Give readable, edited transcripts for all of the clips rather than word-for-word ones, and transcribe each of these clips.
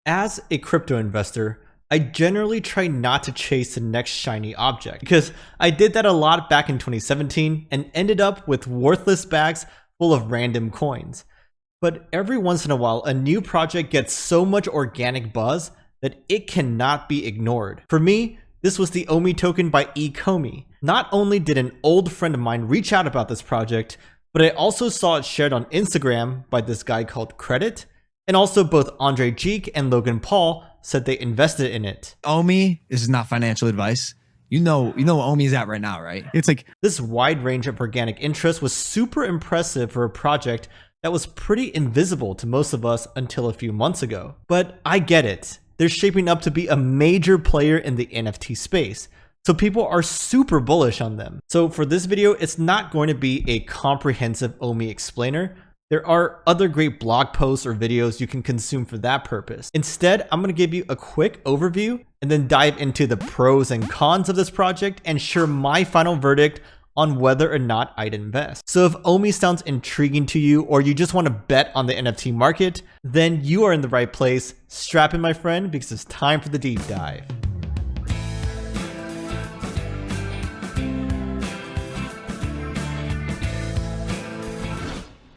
As a crypto investor, I generally try not to chase the next shiny object because I did that a lot back in 2017 and ended up with worthless bags full of random coins. But every once in a while, a new project gets so much organic buzz that it cannot be ignored. For me, this was the OMI token by Ecomi. Not only did an old friend of mine reach out about this project, but I also saw it shared on Instagram by this guy called Credit, and also both Andre Geek and Logan Paul said they invested in it. OMI, this is not financial advice. You know what OMI is at right now, right? It's like this wide range of organic interest was super impressive for a project that was pretty invisible to most of us until a few months ago. But I get it. They're shaping up to be a major player in the NFT space, so people are super bullish on them. So for this video, it's not going to be a comprehensive OMI explainer. There are other great blog posts or videos you can consume for that purpose. Instead, I'm going to give you a quick overview and then dive into the pros and cons of this project and share my final verdict on whether or not I'd invest. So if OMI sounds intriguing to you, or you just want to bet on the NFT market, then you are in the right place. Strap in, my friend, because it's time for the deep dive.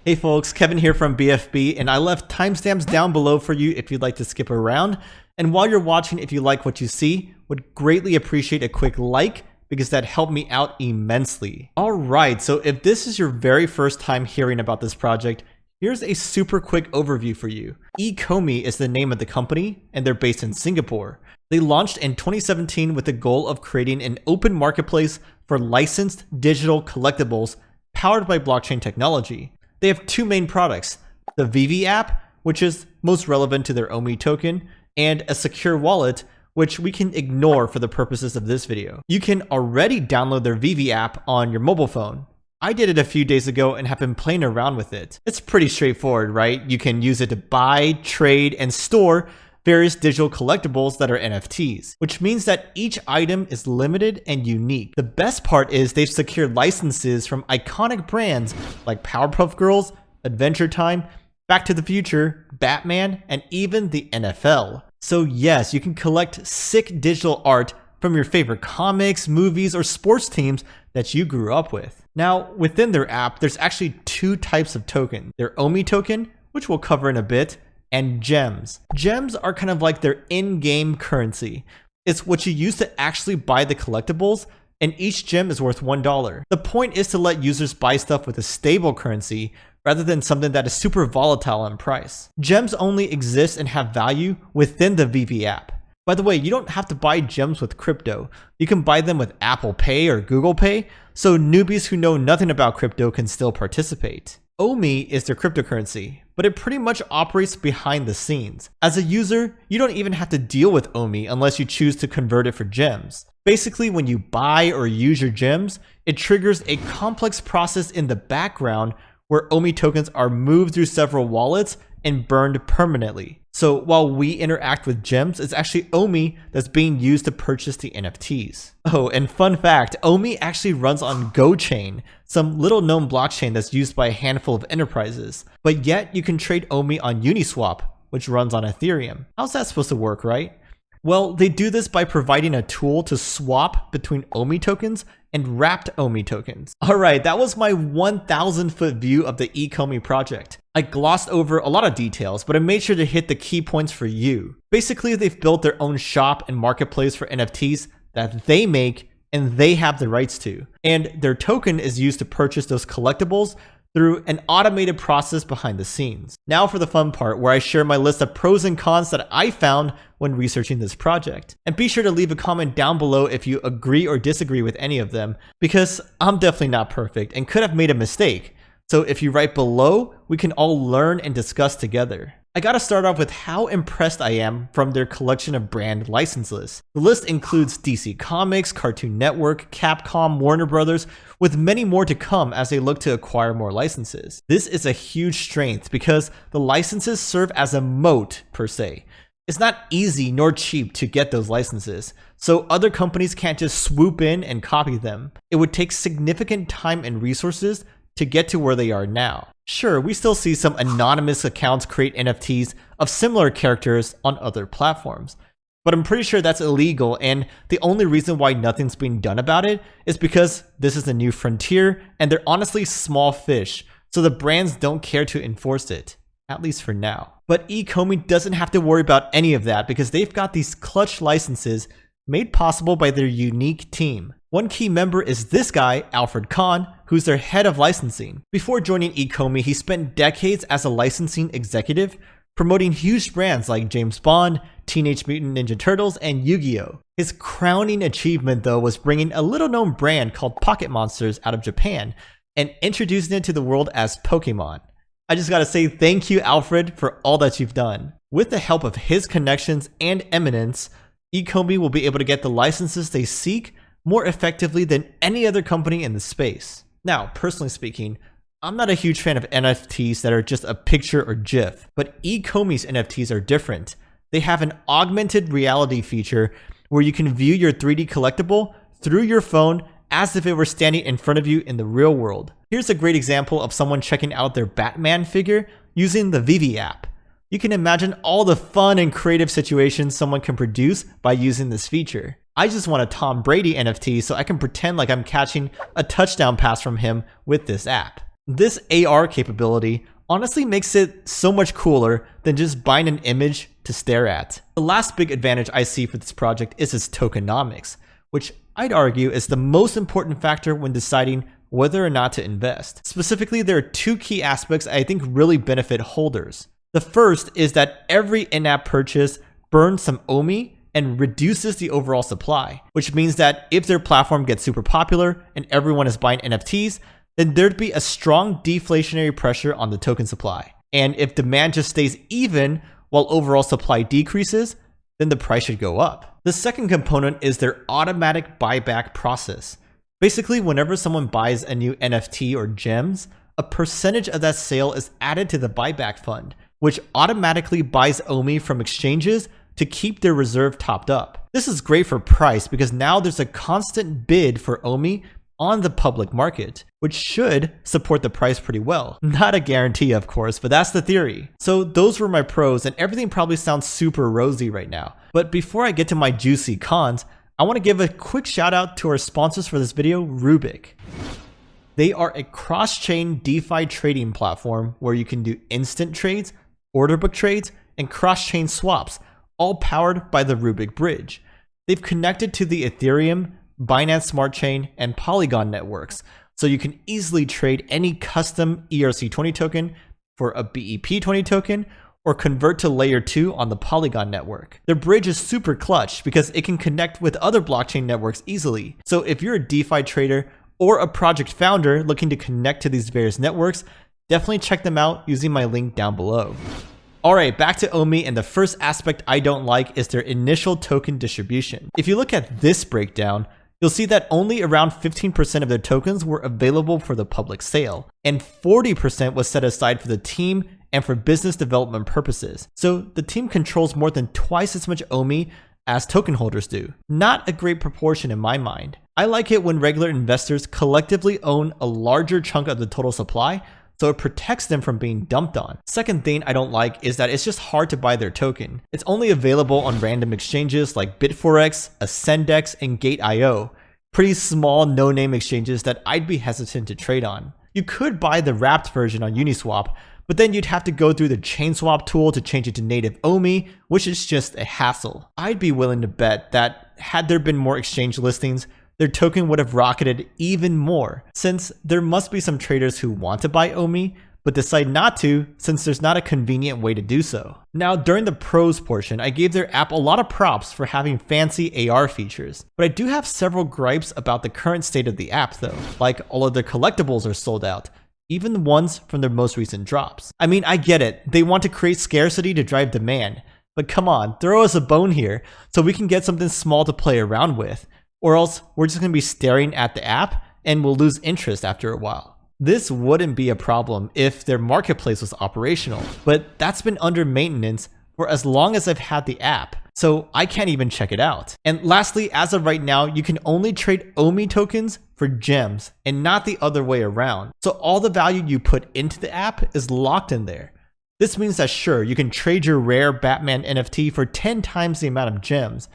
Hey folks, Kevin here from BFB, and I left timestamps down below for you if you'd like to skip around. And while you're watching, if you like what you see, would greatly appreciate a quick like, because that helped me out immensely. Alright, so if this is your very first time hearing about this project, here's a super quick overview for you. Ecomi is the name of the company, and they're based in Singapore. They launched in 2017 with the goal of creating an open marketplace for licensed digital collectibles powered by blockchain technology. They have two main products, the VV app, which is most relevant to their OMI token, and a secure wallet, which we can ignore for the purposes of this video. You can already download their VV app on your mobile phone. I did it a few days ago and have been playing around with it. It's pretty straightforward, right? You can use it to buy, trade, and store various digital collectibles that are NFTs, which means that each item is limited and unique. The best part is they've secured licenses from iconic brands like Powerpuff Girls, Adventure Time, Back to the Future, Batman, and even the NFL. So yes, you can collect sick digital art from your favorite comics, movies, or sports teams that you grew up with. Now, within their app, there's actually two types of token. Their OMI token, which we'll cover in a bit, and gems. Gems are kind of like their in-game currency. It's what you use to actually buy the collectibles, and each gem is worth $1. The point is to let users buy stuff with a stable currency rather than something that is super volatile in price. Gems only exist and have value within the VV app. By the way, you don't have to buy gems with crypto. You can buy them with Apple Pay or Google Pay, so newbies who know nothing about crypto can still participate. OMI is their cryptocurrency, but it pretty much operates behind the scenes. As a user, you don't even have to deal with OMI unless you choose to convert it for gems. Basically, when you buy or use your gems, it triggers a complex process in the background where OMI tokens are moved through several wallets and burned permanently. So while we interact with gems, it's actually OMI that's being used to purchase the NFTs. Oh, and fun fact, OMI actually runs on GoChain, some little known blockchain that's used by a handful of enterprises. But yet you can trade OMI on Uniswap, which runs on Ethereum. How's that supposed to work, right? Well, they do this by providing a tool to swap between OMI tokens and wrapped OMI tokens. Alright, that was my 1,000 foot view of the Ecomi project. I glossed over a lot of details, but I made sure to hit the key points for you. Basically, they've built their own shop and marketplace for NFTs that they make and they have the rights to. And their token is used to purchase those collectibles through an automated process behind the scenes. Now for the fun part, where I share my list of pros and cons that I found when researching this project. And be sure to leave a comment down below if you agree or disagree with any of them, because I'm definitely not perfect and could have made a mistake. So if you write below, we can all learn and discuss together. I gotta start off with how impressed I am from their collection of brand licenses. The list includes DC Comics, Cartoon Network, Capcom, Warner Brothers, with many more to come as they look to acquire more licenses. This is a huge strength because the licenses serve as a moat per se. It's not easy nor cheap to get those licenses, so other companies can't just swoop in and copy them. It would take significant time and resources to get to where they are now. Sure, we still see some anonymous accounts create NFTs of similar characters on other platforms, but I'm pretty sure that's illegal, and the only reason why nothing's being done about it is because this is a new frontier and they're honestly small fish, so the brands don't care to enforce it, at least for now. But Ecomi doesn't have to worry about any of that because they've got these clutch licenses made possible by their unique team. One key member is this guy, Alfred Kahn, who's their head of licensing. Before joining Ecomi, he spent decades as a licensing executive, promoting huge brands like James Bond, Teenage Mutant Ninja Turtles, and Yu-Gi-Oh! His crowning achievement, though, was bringing a little-known brand called Pocket Monsters out of Japan and introducing it to the world as Pokemon. I just gotta say thank you, Alfred, for all that you've done. With the help of his connections and eminence, Ecomi will be able to get the licenses they seek more effectively than any other company in the space. Now, personally speaking, I'm not a huge fan of NFTs that are just a picture or GIF, but Ecomi's NFTs are different. They have an augmented reality feature where you can view your 3D collectible through your phone as if it were standing in front of you in the real world. Here's a great example of someone checking out their Batman figure using the Vivi app. You can imagine all the fun and creative situations someone can produce by using this feature. I just want a Tom Brady NFT so I can pretend like I'm catching a touchdown pass from him with this app. This AR capability honestly makes it so much cooler than just buying an image to stare at. The last big advantage I see for this project is its tokenomics, which I'd argue is the most important factor when deciding whether or not to invest. Specifically, there are two key aspects I think really benefit holders. The first is that every in-app purchase burns some OMI and reduces the overall supply, which means that if their platform gets super popular and everyone is buying NFTs, then there'd be a strong deflationary pressure on the token supply. And if demand just stays even while overall supply decreases, then the price should go up. The second component is their automatic buyback process. Basically, whenever someone buys a new NFT or gems, a percentage of that sale is added to the buyback fund, which automatically buys OMI from exchanges to keep their reserve topped up. This is great for price because now there's a constant bid for OMI on the public market, which should support the price pretty well. Not a guarantee, of course, but that's the theory. So those were my pros, and everything probably sounds super rosy right now. But before I get to my juicy cons, I want to give a quick shout out to our sponsors for this video, Rubic. They are a cross-chain DeFi trading platform where you can do instant trades, order book trades, and cross-chain swaps, all powered by the Rubic bridge. They've connected to the Ethereum, Binance Smart Chain, and Polygon networks, so you can easily trade any custom ERC20 token for a BEP20 token or convert to layer 2 on the Polygon network. Their bridge is super clutch because it can connect with other blockchain networks easily. So if you're a DeFi trader or a project founder looking to connect to these various networks, definitely check them out using my link down below. Alright, back to OMI, and the first aspect I don't like is their initial token distribution. If you look at this breakdown, you'll see that only around 15% of their tokens were available for the public sale, and 40% was set aside for the team and for business development purposes. So the team controls more than twice as much OMI as token holders do. Not a great proportion in my mind. I like it when regular investors collectively own a larger chunk of the total supply, so it protects them from being dumped on. Second thing I don't like is that it's just hard to buy their token. It's only available on random exchanges like Bitforex, Ascendex, and Gate.io. Pretty small no-name exchanges that I'd be hesitant to trade on. You could buy the wrapped version on Uniswap, but then you'd have to go through the ChainSwap tool to change it to native OMI, which is just a hassle. I'd be willing to bet that had there been more exchange listings, their token would have rocketed even more, since there must be some traders who want to buy OMI, but decide not to since there's not a convenient way to do so. Now, during the pros portion, I gave their app a lot of props for having fancy AR features, but I do have several gripes about the current state of the app though, like all of their collectibles are sold out, even the ones from their most recent drops. I mean, I get it, they want to create scarcity to drive demand, but come on, throw us a bone here so we can get something small to play around with. Or else we're just going to be staring at the app and we'll lose interest after a while. This wouldn't be a problem if their marketplace was operational, but that's been under maintenance for as long as I've had the app, so I can't even check it out. And lastly, as of right now, you can only trade OMI tokens for for gems and not the other way around. So all the value you put into the app is locked in there. This means that sure, you can trade your rare Batman NFT for 10 times the amount of gems,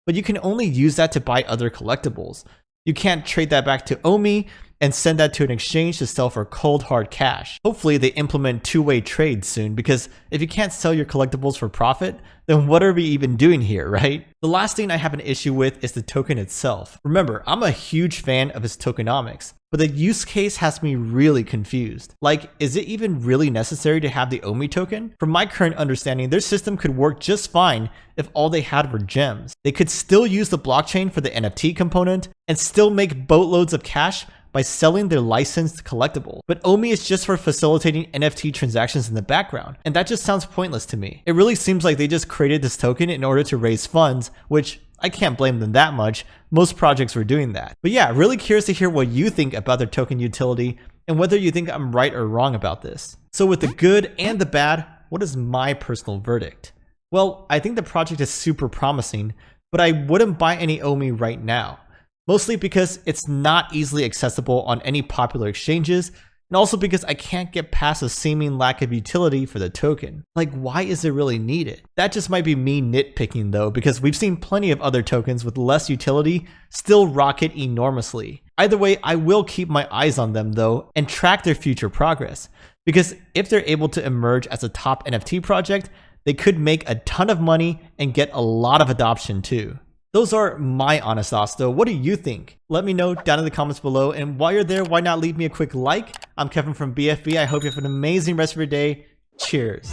but you can only use that to buy other collectibles. You can't trade that back to OMI and send that to an exchange to sell for cold hard cash. Hopefully they implement two-way trades soon, because if you can't sell your collectibles for profit, then what are we even doing here, right? The last thing I have an issue with is the token itself. Remember, I'm a huge fan of its tokenomics, but the use case has me really confused. Like, is it even really necessary to have the OMI token? From my current understanding, their system could work just fine if all they had were gems. They could still use the blockchain for the NFT component and still make boatloads of cash by selling their licensed collectible. But OMI is just for facilitating NFT transactions in the background, and that just sounds pointless to me. It really seems like they just created this token in order to raise funds, which I can't blame them that much. Most projects were doing that. But yeah, really curious to hear what you think about their token utility and whether you think I'm right or wrong about this. So with the good and the bad, what is my personal verdict? Well, I think the project is super promising, but I wouldn't buy any OMI right now. Mostly because it's not easily accessible on any popular exchanges, and also because I can't get past a seeming lack of utility for the token. Like, why is it really needed? That just might be me nitpicking though, because we've seen plenty of other tokens with less utility still rocket enormously. Either way, I will keep my eyes on them though and track their future progress, because if they're able to emerge as a top NFT project, they could make a ton of money and get a lot of adoption too. Those are my honest thoughts though. What do you think? Let me know down in the comments below. And while you're there, why not leave me a quick like? I'm Kevin from BFB. I hope you have an amazing rest of your day. Cheers.